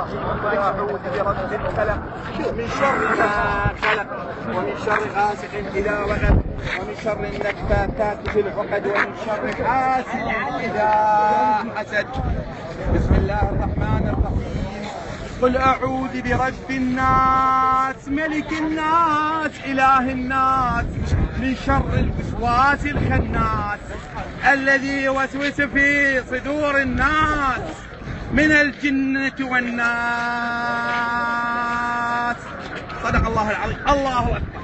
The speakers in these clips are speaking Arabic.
الرحيم. قل أعوذ برب الفلق من شر ما خلق ومن شر غاسق إذا وقب ومن شر النفاثات في العقد ومن شر حاسد إذا حسد. بسم الله الرحمن الرحيم. قل أعوذ برب الناس ملك الناس إله الناس من شر الوسواس الخناس الذي يوسوس في صدور الناس من الجنة والناس. صدق الله العظيم. الله أكبر.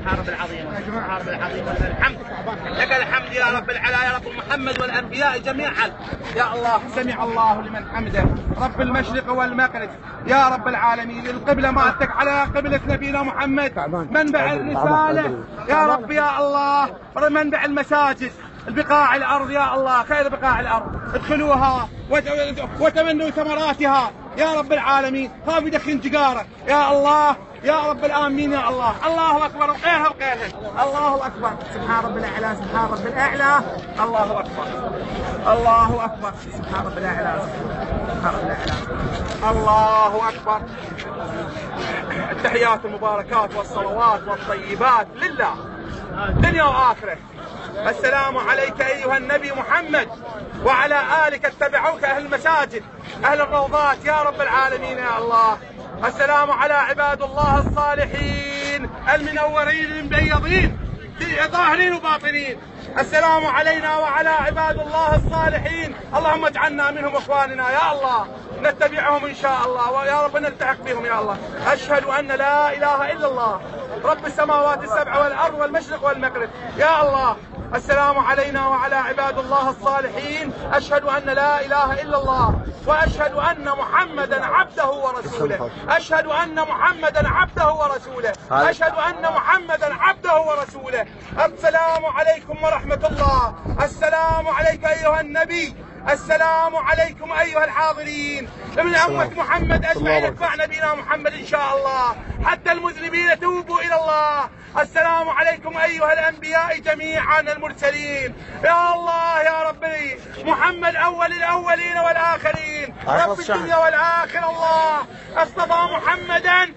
حارب العظيم حارب العظيم ولك الحمد. لك الحمد يا رب العلا يا رب محمد والأنبياء جميعا. يا الله سمع الله لمن حمده رب المشرق والمغرب يا رب العالمين. القبلة مالتك على قبلة نبينا محمد منبع الرسالة يا رب يا الله. منبع المساجد البقاع الأرض يا الله خير بقاع الأرض ادخلوها وتمنوا ثمراتها يا رب العالمين. خاف يدخن جقارة يا الله يا رب الآمين يا الله. الله أكبر وقيرها وقيرها. الله أكبر. سبحان رب الأعلى سبحان رب الأعلى. الله أكبر الله أكبر. سبحان رب الأعلى سبحان رب الأعلى. الله أكبر. التحيات المباركات والصلوات والطيبات لله دنيا وآخرة. السلام عليك أيها النبي محمد وعلى آلك اتبعوك أهل المساجد أهل الروضات يا رب العالمين يا الله. السلام على عباد الله الصالحين المنورين المبيضين ظاهرين وباطنين. السلام علينا وعلى عباد الله الصالحين. اللهم اجعلنا منهم اخواننا يا الله نتبعهم ان شاء الله ويا رب نلتحق بهم يا الله. اشهد ان لا اله الا الله رب السماوات السبع والارض والمشرق والمغرب يا الله. السلام علينا وعلى عباد الله الصالحين. أشهد أن لا إله إلا الله وأشهد أن محمدا عبده ورسوله. أشهد أن محمدا عبده ورسوله. أشهد أن محمدا عبده ورسوله. السلام عليكم ورحمة الله. السلام عليك أيها النبي. السلام عليكم أيها الحاضرين من أمة محمد أجمعين. اتبع نبينا محمد إن شاء الله حتى المذنبين توبوا إلى الله. السلام عليكم أيها الأنبياء جميعا المرسلين يا الله يا ربي. محمد أول الأولين والآخرين رب الدنيا والآخرة. الله اصطفى محمدا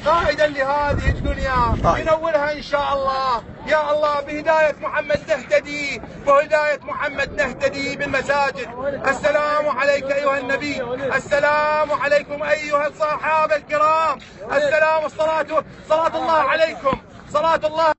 قائدا لهذه الدنيا ينورها إن شاء الله يا الله. بهداية محمد نهتدي وهداية محمد نهتدي بالمساجد. السلام عليك أيها النبي. السلام عليكم أيها الصحابة الكرام. السلام صلاة الله عليكم. صلاة الله